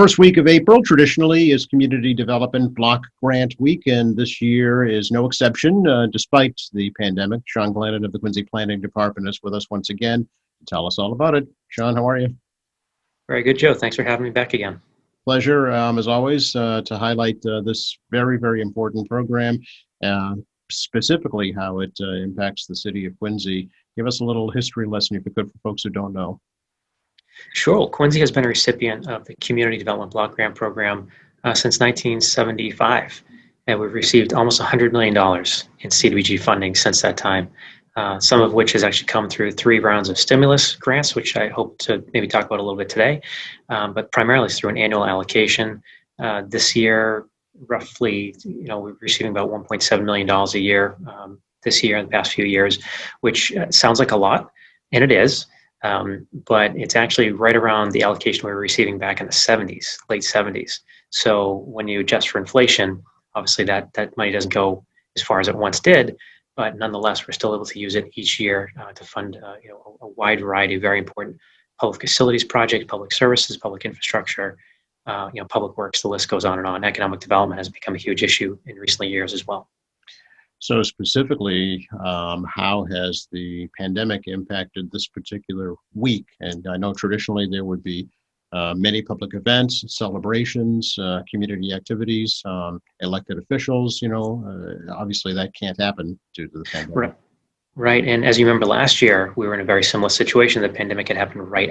First week of April traditionally is Community Development Block Grant Week, and this year is no exception, despite the pandemic. Sean Glennon of the Quincy Planning Department is with us once again to tell us all about it. Sean, how are you? Very good, Joe. Thanks for having me back again. Pleasure, as always, to highlight this very, very important program, specifically how it impacts the city of Quincy. Give us a little history lesson, if you could, for folks who don't know. Sure. Quincy has been a recipient of the Community Development Block Grant Program since 1975, and we've received almost $100 million in CDBG funding since that time, some of which has actually come through 3 rounds of stimulus grants, which I hope to maybe talk about a little bit today, but primarily through an annual allocation. This year, roughly, we're receiving about $1.7 million a year this year in the past few years, which sounds like a lot, and it is. But it's actually right around the allocation we were receiving back in the 70s, late 70s. So when you adjust for inflation, obviously that money doesn't go as far as it once did, but nonetheless, we're still able to use it each year to fund a wide variety of very important public facilities projects, public services, public infrastructure, public works, the list goes on and on. Economic development has become a huge issue in recent years as well. So specifically, how has the pandemic impacted this particular week? And I know traditionally there would be many public events, celebrations, community activities, elected officials, obviously that can't happen due to the pandemic. Right. And as you remember last year, we were in a very similar situation. The pandemic had happened right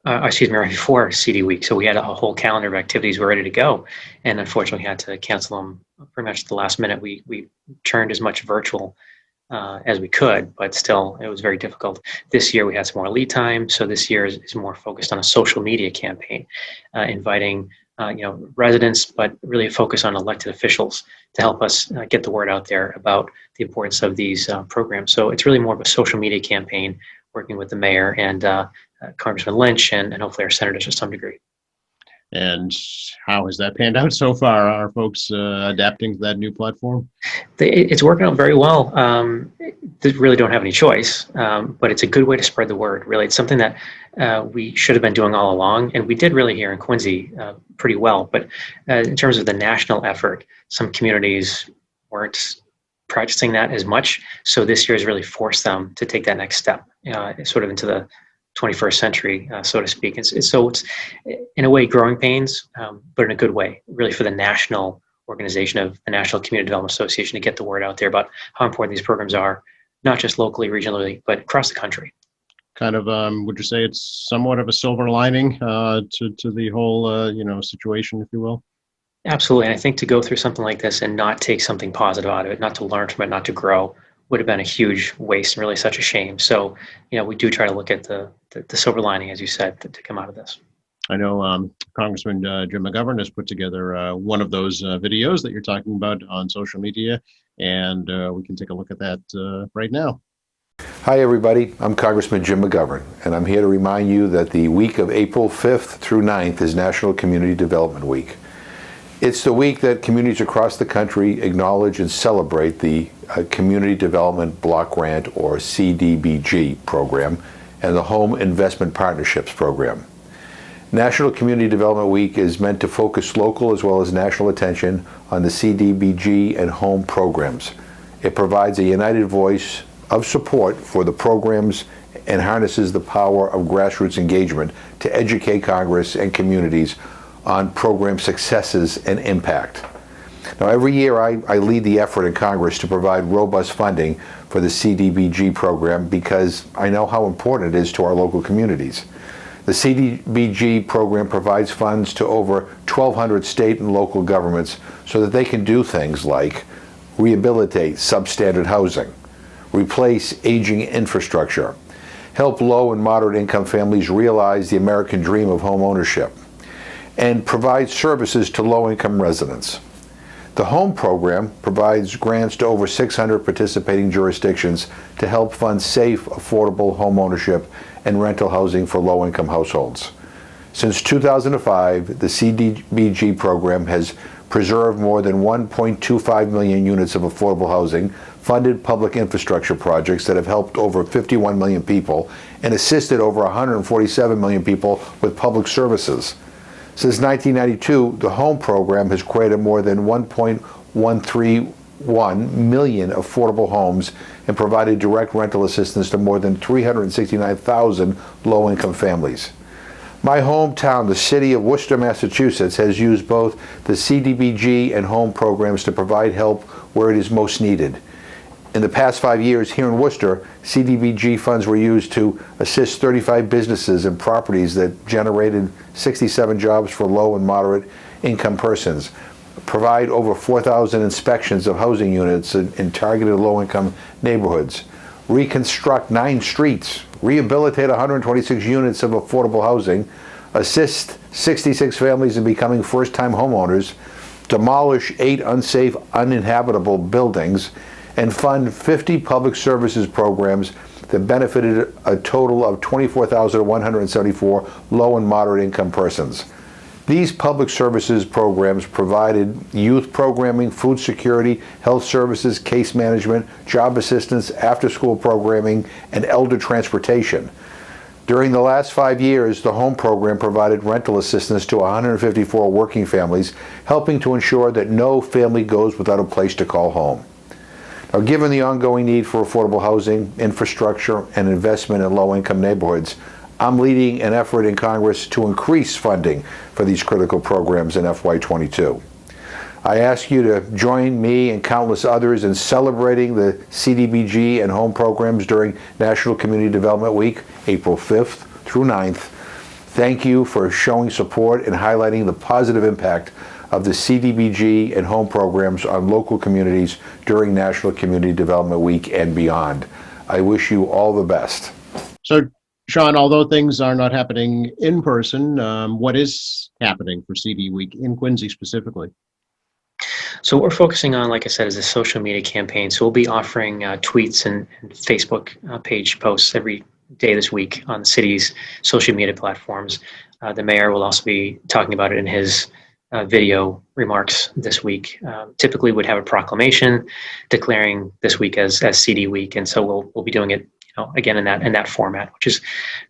before CD Week. So we had a whole calendar of activities were ready to go. And unfortunately, we had to cancel them pretty much at the last minute. We turned as much virtual as we could, but still, it was very difficult. This year, we had some more lead time. So this year is more focused on a social media campaign, inviting residents, but really a focus on elected officials to help us get the word out there about the importance of these programs. So it's really more of a social media campaign, working with the mayor and Congressman Lynch and hopefully our senators to some degree. And how has that panned out so far? Are folks adapting to that new platform? It's working out very well. They really don't have any choice, but it's a good way to spread the word. Really, it's something that we should have been doing all along, and we did really here in Quincy pretty well. But in terms of the national effort, some communities weren't practicing that as much. So this year has really forced them to take that next step, sort of into the 21st century, so to speak. It's in a way growing pains, but in a good way, really for the national organization of the National Community Development Association to get the word out there about how important these programs are, not just locally, regionally, but across the country. Kind of, would you say it's somewhat of a silver lining to the whole, situation, if you will? Absolutely. And I think to go through something like this and not take something positive out of it, not to learn from it, not to grow, would have been a huge waste and really such a shame. So, we do try to look at the silver lining, as you said, to come out of this. I know Congressman Jim McGovern has put together one of those videos that you're talking about on social media, and we can take a look at that right now. Hi, everybody. I'm Congressman Jim McGovern, and I'm here to remind you that the week of April 5th through 9th is National Community Development Week. It's the week that communities across the country acknowledge and celebrate the Community Development Block Grant, or CDBG, program and the Home Investment Partnerships program. National Community Development Week is meant to focus local as well as national attention on the CDBG and home programs. It provides a united voice of support for the programs and harnesses the power of grassroots engagement to educate Congress and communities on program successes and impact. Now, every year I lead the effort in Congress to provide robust funding for the CDBG program because I know how important it is to our local communities. The CDBG program provides funds to over 1,200 state and local governments so that they can do things like rehabilitate substandard housing, replace aging infrastructure, help low and moderate income families realize the American dream of home ownership, and provide services to low-income residents. The HOME program provides grants to over 600 participating jurisdictions to help fund safe, affordable home ownership and rental housing for low-income households. Since 2005, the CDBG program has preserved more than 1.25 million units of affordable housing, funded public infrastructure projects that have helped over 51 million people, and assisted over 147 million people with public services. Since 1992, the HOME program has created more than 1.131 million affordable homes and provided direct rental assistance to more than 369,000 low-income families. My hometown, the city of Worcester, Massachusetts, has used both the CDBG and HOME programs to provide help where it is most needed. In the past 5 years here in Worcester, CDBG funds were used to assist 35 businesses and properties that generated 67 jobs for low and moderate income persons, provide over 4,000 inspections of housing units in targeted low-income neighborhoods, reconstruct 9 streets, rehabilitate 126 units of affordable housing, assist 66 families in becoming first-time homeowners, demolish 8 unsafe, uninhabitable buildings, and fund 50 public services programs that benefited a total of 24,174 low and moderate income persons. These public services programs provided youth programming, food security, health services, case management, job assistance, after-school programming, and elder transportation. During the last 5 years, the HOME program provided rental assistance to 154 working families, helping to ensure that no family goes without a place to call home. Now, given the ongoing need for affordable housing, infrastructure, and investment in low-income neighborhoods, I'm leading an effort in Congress to increase funding for these critical programs in FY22. I ask you to join me and countless others in celebrating the CDBG and HOME programs during National Community Development Week, April 5th through 9th. Thank you for showing support and highlighting the positive impact of the CDBG and HOME programs on local communities during National Community Development Week and beyond. I wish you all the best. So, Sean, although things are not happening in person, what is happening for CD Week in Quincy specifically? So what we're focusing on, like I said, is a social media campaign. So we'll be offering tweets and Facebook page posts every day this week on the city's social media platforms. The mayor will also be talking about it in his video remarks this week. Typically would have a proclamation declaring this week as CD Week, and so we'll be doing it, again in that format, which is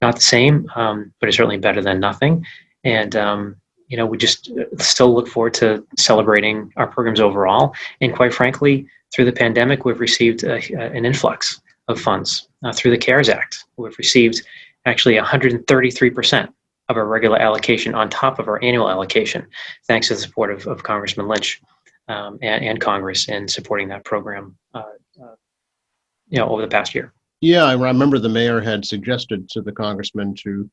not the same, but it's certainly better than nothing. And we just still look forward to celebrating our programs overall. And quite frankly, through the pandemic, we've received an influx of funds through the CARES Act. We've received actually 133% of our regular allocation on top of our annual allocation, thanks to the support of Congressman Lynch and Congress in supporting that program over the past year. Yeah, I remember the mayor had suggested to the congressman to,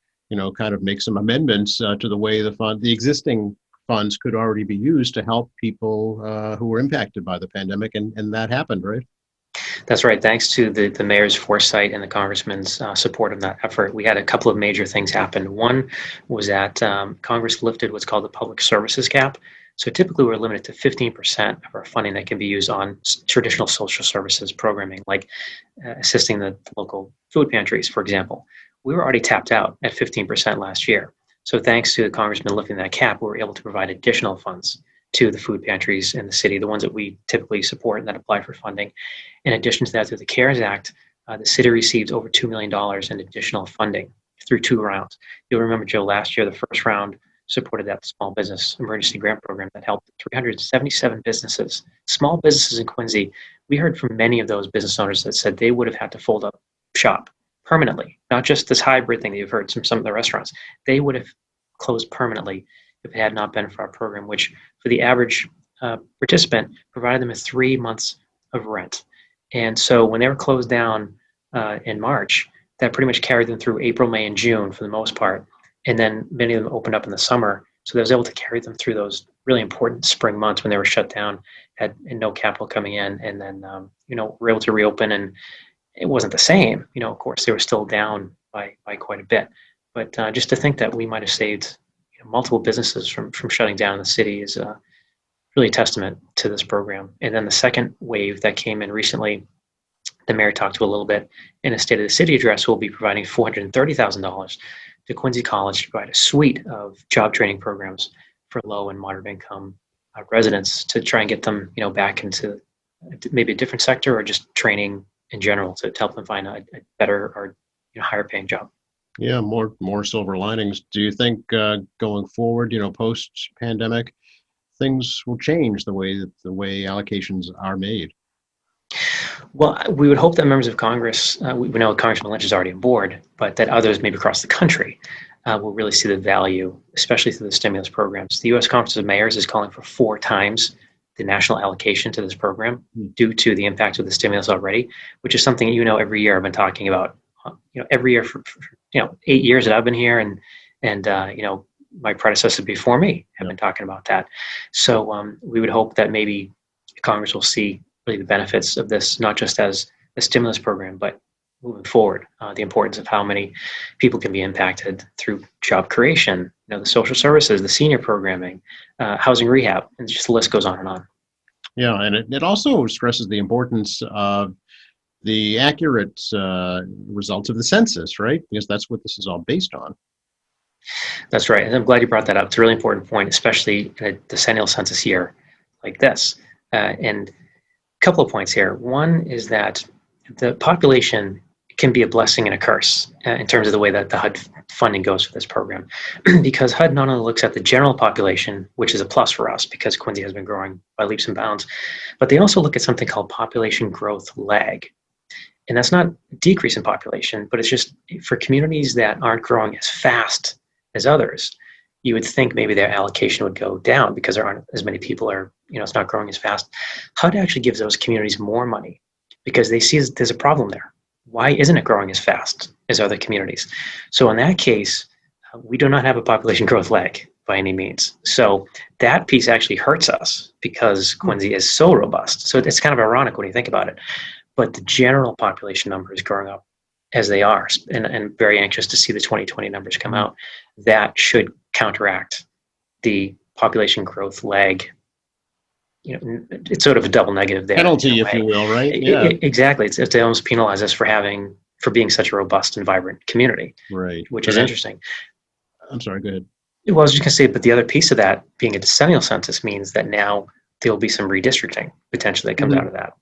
kind of make some amendments to the way the existing funds could already be used to help people who were impacted by the pandemic, and that happened, right? That's right. Thanks to the mayor's foresight and the congressman's support of that effort, we had a couple of major things happen. One was that Congress lifted what's called the public services cap. So typically we're limited to 15% of our funding that can be used on traditional social services programming, like assisting the local food pantries, for example. We were already tapped out at 15% last year. So thanks to the congressman lifting that cap, we were able to provide additional funds to the food pantries in the city, the ones that we typically support and that apply for funding. In addition to that, through the CARES Act, the city received over $2 million in additional funding through 2 rounds. You'll remember, Joe, last year, the first round supported that small business emergency grant program that helped 377 businesses, small businesses in Quincy. We heard from many of those business owners that said they would have had to fold up shop permanently, not just this hybrid thing that you've heard from some of the restaurants. They would have closed permanently if it had not been for our program, which for the average participant provided them with 3 months of rent. And so when they were closed down in March, that pretty much carried them through April, May, and June for the most part. And then many of them opened up in the summer. So they was able to carry them through those really important spring months when they were shut down, had no capital coming in. And then, were able to reopen, and it wasn't the same. Of course, they were still down by quite a bit. But just to think that we might have saved multiple businesses from shutting down in the city is really a testament to this program. And then the second wave that came in recently, the mayor talked to a little bit in a State of the City address. We'll be providing $430,000 to Quincy College to provide a suite of job training programs for low and moderate income residents to try and get them, back into maybe a different sector or just training in general to help them find a better or higher paying job. Yeah, more silver linings. Do you think going forward, post pandemic, things will change the way allocations are made? Well, we would hope that members of Congress, we know Congressman Lynch is already on board, but that others maybe across the country will really see the value, especially through the stimulus programs. The U.S. Conference of Mayors is calling for 4 times the national allocation to this program due to the impact of the stimulus already, which is something every year I've been talking about. Every year for 8 years that I've been here, and my predecessors before me have been talking about that. So we would hope that maybe Congress will see really the benefits of this, not just as a stimulus program, but moving forward, the importance of how many people can be impacted through job creation, the social services, the senior programming, housing rehab, and just the list goes on and on. Yeah, and it also stresses the importance of the accurate results of the census, right? Because that's what this is all based on. That's right, and I'm glad you brought that up. It's a really important point, especially in a decennial census year like this. And a couple of points here. One is that the population can be a blessing and a curse in terms of the way that the HUD funding goes for this program, because HUD not only looks at the general population, which is a plus for us because Quincy has been growing by leaps and bounds, but they also look at something called population growth lag. And that's not a decrease in population, but it's just for communities that aren't growing as fast as others, you would think maybe their allocation would go down because there aren't as many people, or it's not growing as fast. HUD actually gives those communities more money because they see there's a problem there. Why isn't it growing as fast as other communities? So in that case, we do not have a population growth lag by any means. So that piece actually hurts us because Quincy is so robust. So it's kind of ironic when you think about it. But the general population number is growing up as they are, and very anxious to see the 2020 numbers come out. That should counteract the population growth lag. It's sort of a double negative there. Penalty, if you will, right? Yeah, exactly. They almost penalize us for being such a robust and vibrant community, right. Which is interesting. I'm sorry, go ahead. Well, I was just going to say, but the other piece of that being a decennial census means that now there will be some redistricting potentially that comes out of that.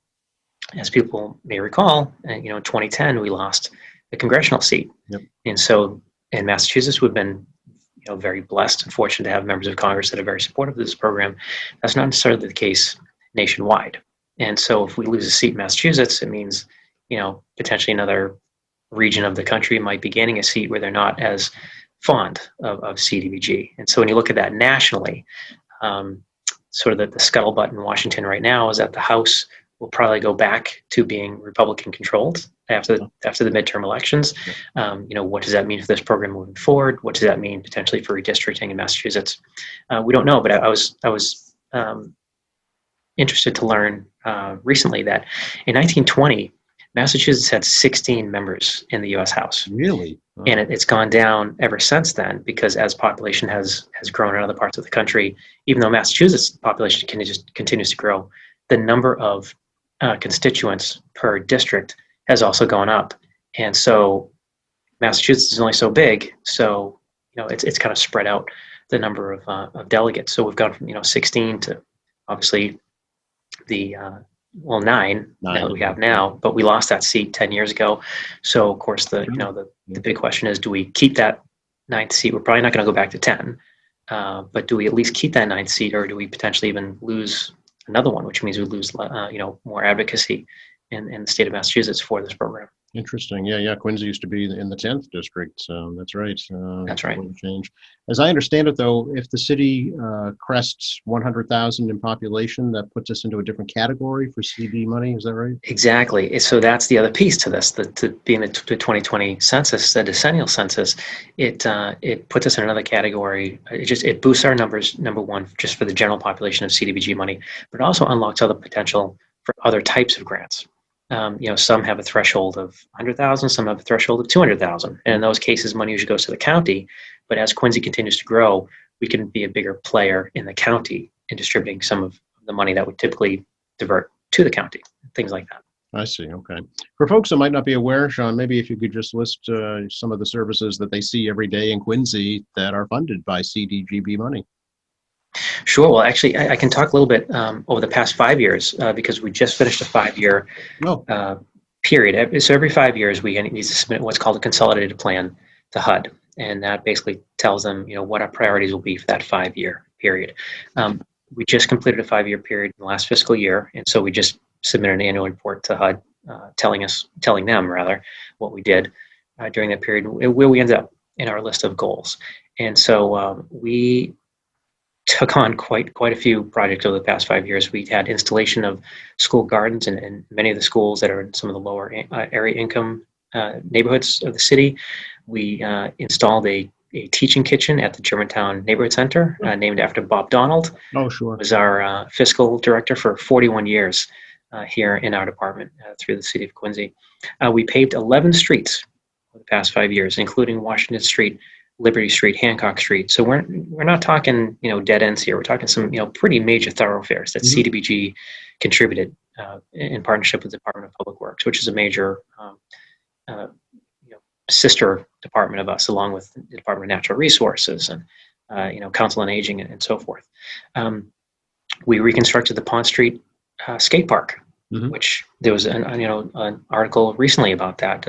As people may recall, in 2010 we lost a congressional seat, and so in Massachusetts we've been very blessed and fortunate to have members of Congress that are very supportive of this program. That's not necessarily the case nationwide, and so if we lose a seat in Massachusetts, it means potentially another region of the country might be gaining a seat where they're not as fond of CDBG. And so when you look at that nationally, sort of the scuttlebutt in Washington right now is that the House will probably go back to being Republican controlled after the midterm elections. What does that mean for this program moving forward? What does that mean potentially for redistricting in Massachusetts? We don't know, but I was interested to learn recently that in 1920, Massachusetts had 16 members in the U.S. House. Really? Oh. And it's gone down ever since then because as population has grown in other parts of the country, even though Massachusetts population continues to grow, the number of constituents per district has also gone up. And so Massachusetts is only so big, so it's kind of spread out the number of delegates. So we've gone from 16 to obviously the 9 that we have now, but we lost that seat 10 years ago. So of course the big question is, do we keep that 9th seat? We're probably not going to go back to 10, but do we at least keep that 9th seat, or do we potentially even lose another one, which means we lose more advocacy in the state of Massachusetts for this program? Interesting. Yeah. Quincy used to be in the 10th district, so that's right. That's right. Change. As I understand it, though, if the city crests 100,000 in population, that puts us into a different category for CD money. Is that right? Exactly. So that's the other piece to this. Being the 2020 census, the decennial census, it puts us in another category. It boosts our numbers. Number one, just for the general population of CDBG money, but it also unlocks other potential for other types of grants. Some have a threshold of 100,000, some have a threshold of 200,000. And in those cases, money usually goes to the county. But as Quincy continues to grow, we can be a bigger player in the county in distributing some of the money that would typically divert to the county, things like that. I see. Okay. For folks that might not be aware, Sean, maybe if you could just list some of the services that they see every day in Quincy that are funded by CDGB money. Sure. Well, actually, I can talk a little bit over the past 5 years because we just finished a 5-year period. So every 5 years, we need to submit what's called a consolidated plan to HUD, and that basically tells them, what our priorities will be for that 5-year period. We just completed a 5-year period in the last fiscal year, and so we just submitted an annual report to HUD, telling them rather what we did during that period, where we ended up in our list of goals. And so we took on quite a few projects over the past 5 years. We had installation of school gardens in many of the schools that are in some of the lower area income neighborhoods of the city. We installed a teaching kitchen at the Germantown Neighborhood Center, named after Bob Donald. Oh, sure. Was our fiscal director for 41 years here in our department through the city of Quincy. We paved 11 streets over the past 5 years, including Washington Street, Liberty Street, Hancock Street. So we're not talking dead ends here. We're talking some pretty major thoroughfares that CDBG contributed in partnership with the Department of Public Works, which is a major sister department of us, along with the Department of Natural Resources and Council on Aging and so forth. We reconstructed the Pond Street skate park, which there was an article recently about that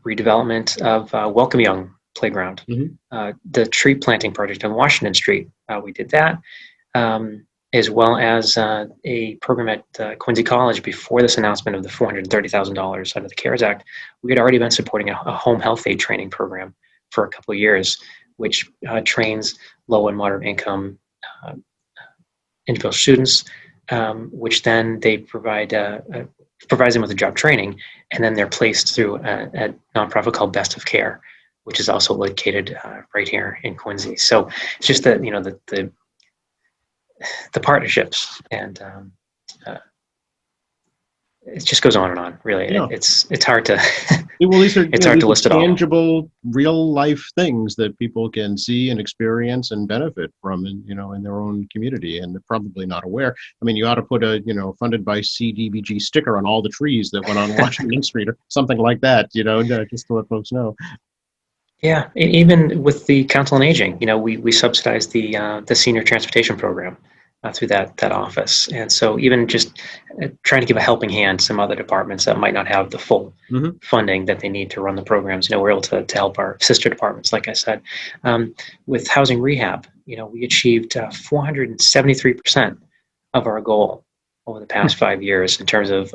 redevelopment of Welcome Young Playground. The tree planting project on Washington Street, we did that, as well as a program at Quincy College. Before this announcement of the $430,000 under the CARES Act, we had already been supporting a home health aid training program for a couple of years, which trains low and moderate income individual students, which then they provides them with a job training, and then they're placed through a nonprofit called Best of Care, which is also located right here in Quincy. So it's just that the partnerships, and it just goes on and on. Really, Yeah. it's hard to Well, these are it's hard to list it all. Tangible, real life things that people can see and experience and benefit from, in their own community, and they're probably not aware. I mean, you ought to put a funded by CDBG sticker on all the trees that went on Washington Street or something like that. Just to let folks know. Yeah, even with the Council on Aging, we subsidize the senior transportation program through that office, and so even just trying to give a helping hand to some other departments that might not have the full funding that they need to run the programs. We're able to help our sister departments, like I said. With housing rehab, we achieved 473% of our goal over the past 5 years in terms of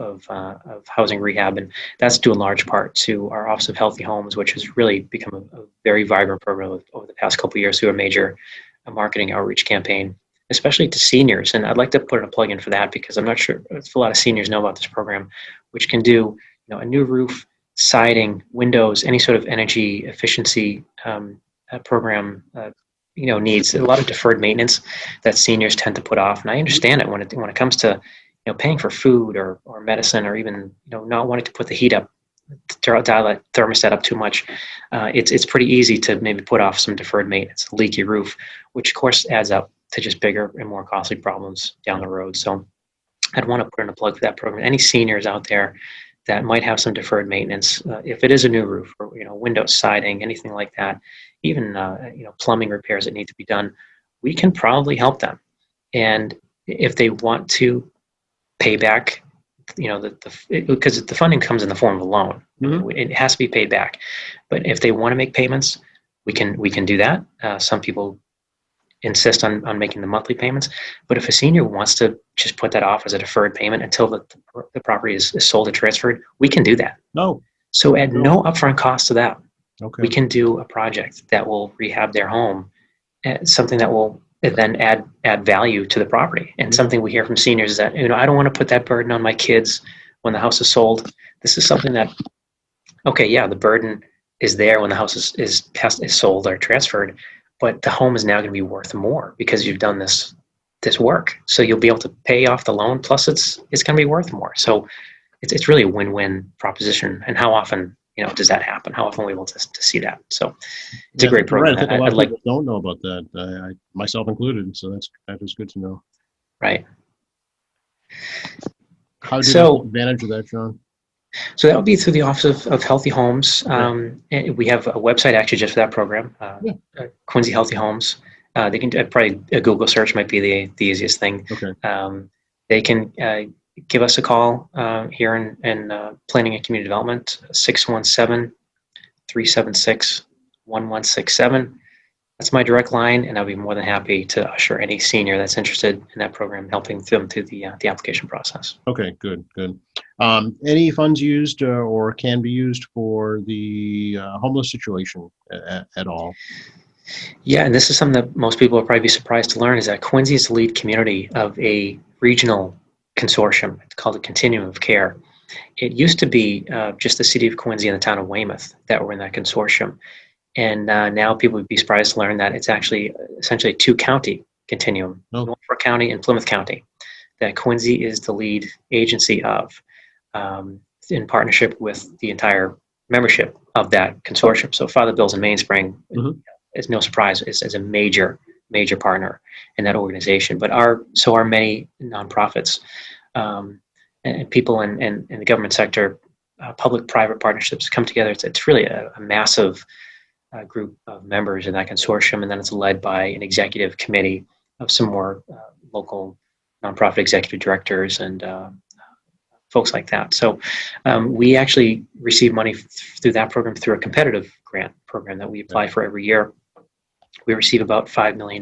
housing rehab, and that's due in large part to our Office of Healthy Homes, which has really become a very vibrant program over the past couple of years through a major marketing outreach campaign, especially to seniors. And I'd like to put in a plug in for that, because I'm not sure if a lot of seniors know about this program, which can do a new roof, siding, windows, any sort of energy efficiency program. Needs a lot of deferred maintenance that seniors tend to put off, and I understand it when it comes to paying for food or medicine, or even not wanting to put the heat up, dial that thermostat up too much. It's pretty easy to maybe put off some deferred maintenance, a leaky roof, which of course adds up to just bigger and more costly problems down the road. So I'd want to put in a plug for that program. Any seniors out there that might have some deferred maintenance, if it is a new roof or window siding, anything like that, even plumbing repairs that need to be done, we can probably help them. And if they want to pay back, because the funding comes in the form of a loan, it has to be paid back. But if they want to make payments, we can do that. Some people insist on making the monthly payments, but if a senior wants to just put that off as a deferred payment until the property is sold or transferred, we can do that. No. So at no upfront cost to them, Okay. we can do a project that will rehab their home, something that will then add value to the property. And something we hear from seniors is that, I don't want to put that burden on my kids when the house is sold. This is something that, the burden is there when the house is sold or transferred, but the home is now going to be worth more because you've done this work. So you'll be able to pay off the loan, plus it's going to be worth more. So it's really a win-win proposition. And how often does that happen? How often are we able to see that? So it's a great program. I think a lot of people don't know about that, I myself included. So that is good to know. Right. How do you take advantage of that, John? So that would be through the Office of Healthy Homes. And we have a website actually just for that program, Quincy Healthy Homes. They can probably a Google search might be the easiest thing. Okay. They can give us a call here in Planning and Community Development, 617-376-1414. 1167. That's my direct line, and I'll be more than happy to usher any senior that's interested in that program, helping them through the application process. Okay, good, good. Any funds used or can be used for the homeless situation at all? Yeah, and this is something that most people will probably be surprised to learn, is that Quincy is the lead community of a regional consortium. It's called the Continuum of Care. It used to be just the city of Quincy and the town of Weymouth that were in that consortium. And now people would be surprised to learn that it's actually essentially a two-county continuum, Norfolk County and Plymouth County, that Quincy is the lead agency of, in partnership with the entire membership of that consortium. So Father Bill's in Mainspring, is no surprise, is a major partner in that organization. But so are many nonprofits and people in the government sector, public-private partnerships come together. It's really a massive group of members in that consortium, and then it's led by an executive committee of some more local nonprofit executive directors and folks like that. So we actually receive money through that program through a competitive grant program that we apply for every year. We receive about $5 million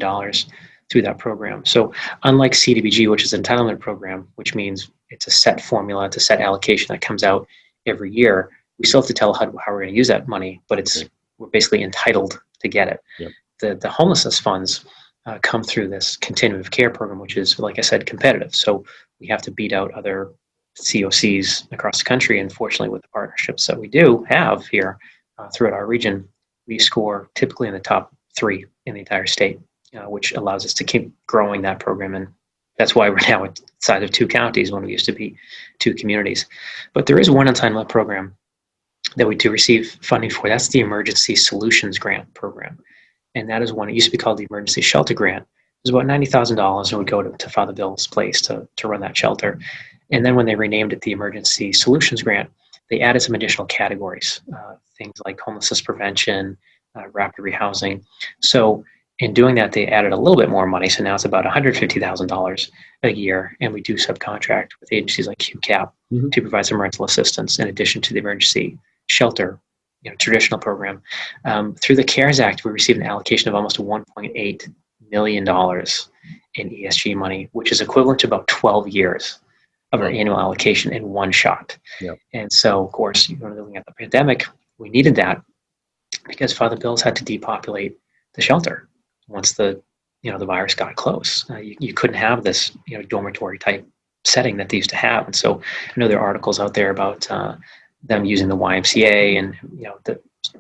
through that program. So unlike CDBG, which is an entitlement program, which means it's a set formula, it's a set allocation that comes out every year, we still have to tell how we're going to use that money, but we're basically entitled to get it. Yep. The homelessness funds come through this continuum of care program, which is, like I said, competitive. So we have to beat out other COCs across the country. And fortunately, with the partnerships that we do have here throughout our region, we score typically in the top 3 in the entire state, which allows us to keep growing that program. And that's why we're now at the size of 2 counties when we used to be 2 communities. But there is one entitlement program that we do receive funding for. That's the Emergency Solutions Grant program. And that is one, it used to be called the Emergency Shelter Grant. It was about $90,000 and would go to Father Bill's place to run that shelter. And then when they renamed it the Emergency Solutions Grant, they added some additional categories, things like homelessness prevention, rapid rehousing. So in doing that, they added a little bit more money. So now it's about $150,000 a year. And we do subcontract with agencies like QCAP to provide some rental assistance in addition to the emergency shelter, traditional program. Through the CARES Act, we received an allocation of almost $1.8 million in ESG money, which is equivalent to about 12 years of our annual allocation in one shot. Yep. And so, of course, looking at the pandemic, we needed that because Father Bill's had to depopulate the shelter once the virus got close. You couldn't have this dormitory type setting that they used to have. And so I know there are articles out there about them using the YMCA and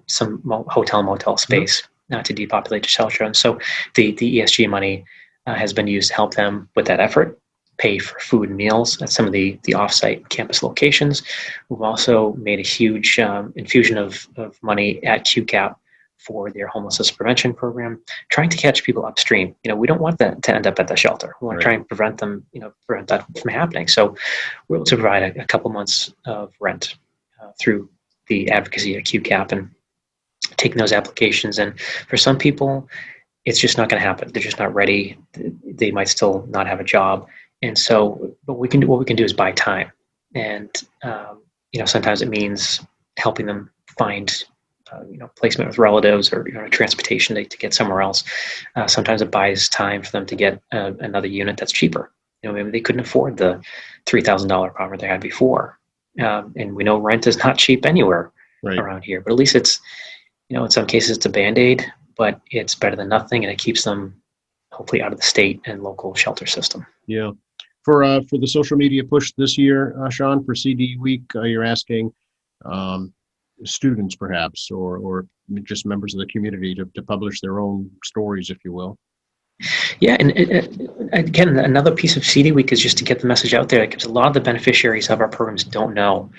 some hotel motel space to depopulate the shelter. And so the ESG money has been used to help them with that effort, pay for food and meals at some of the offsite campus locations. We've also made a huge infusion of money at QCAP for their homelessness prevention program, trying to catch people upstream. We don't want that to end up at the shelter. We want to try and prevent that from happening. So we're able to provide a couple months of rent through the advocacy at QCAP and taking those applications. And for some people, it's just not going to happen. They're just not ready. They might still not have a job. And so, what we can do is buy time. And, sometimes it means helping them find, placement with relatives or, transportation to get somewhere else. Sometimes it buys time for them to get another unit that's cheaper. Maybe they couldn't afford the $3,000 apartment they had before. And we know rent is not cheap anywhere around here, but at least it's, in some cases it's a Band-Aid, but it's better than nothing, and it keeps them hopefully out of the state and local shelter system. Yeah. For the social media push this year, Sean, for CD Week, you're asking students perhaps, or just members of the community to publish their own stories, if you will. Yeah, and again, another piece of CD Week is just to get the message out there, because a lot of the beneficiaries of our programs don't know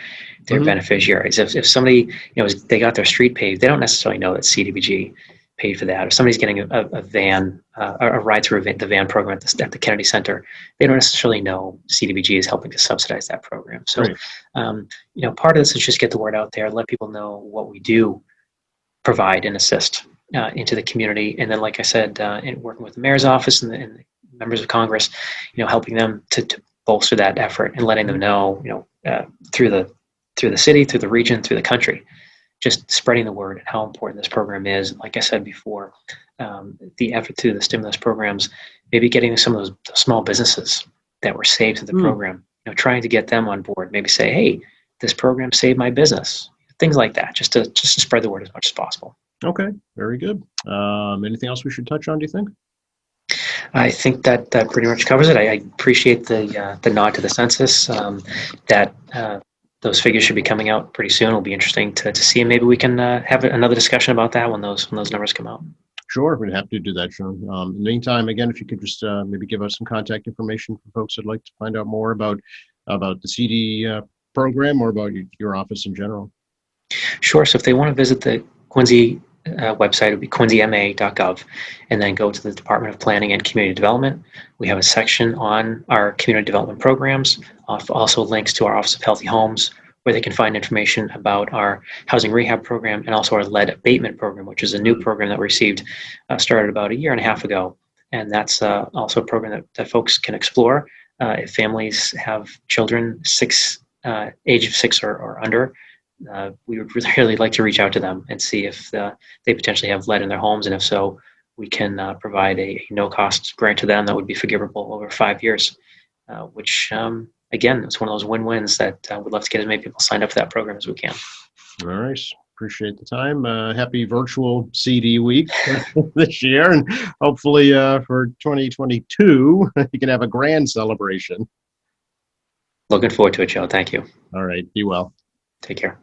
they're beneficiaries. If somebody, they got their street paved, they don't necessarily know that CDBG paid for that. If somebody's getting a van, a ride through the van program at the Kennedy Center, they don't necessarily know CDBG is helping to subsidize that program. So, part of this is just get the word out there, let people know what we do provide and assist into the community. And then, like I said, in working with the mayor's office and the members of Congress, helping them to bolster that effort and letting them know, through the city, through the region, through the country, just spreading the word and how important this program is. Like I said before, the effort through the stimulus programs, maybe getting some of those small businesses that were saved through the program, trying to get them on board. Maybe say, hey, this program saved my business. Things like that, just to spread the word as much as possible. Okay, very good. Anything else we should touch on, do you think? I think that pretty much covers it. I appreciate the nod to the census. Those figures should be coming out pretty soon. It'll be interesting to see, and maybe we can have another discussion about that when those numbers come out. Sure, we'd have to do that, Sean. In the meantime, again, if you could just maybe give us some contact information for folks that'd like to find out more about the CD program or about your office in general. Sure. So if they want to visit the Quincy website, it would be quincyma.gov, and then go to the Department of Planning and Community Development. We have a section on our community development programs, also links to our Office of Healthy Homes, where they can find information about our housing rehab program and also our lead abatement program, which is a new program that we received, started about 1.5 years ago. And that's also a program that folks can explore if families have children age of 6 or under. We would really like to reach out to them and see if they potentially have lead in their homes, and if so, we can provide a no-cost grant to them that would be forgivable over 5 years, which, again, it's one of those win-wins that we'd love to get as many people signed up for that program as we can. All right. Appreciate the time. Happy virtual CD week this year, and hopefully for 2022, you can have a grand celebration. Looking forward to it, Joe. Thank you. All right. Be well. Take care.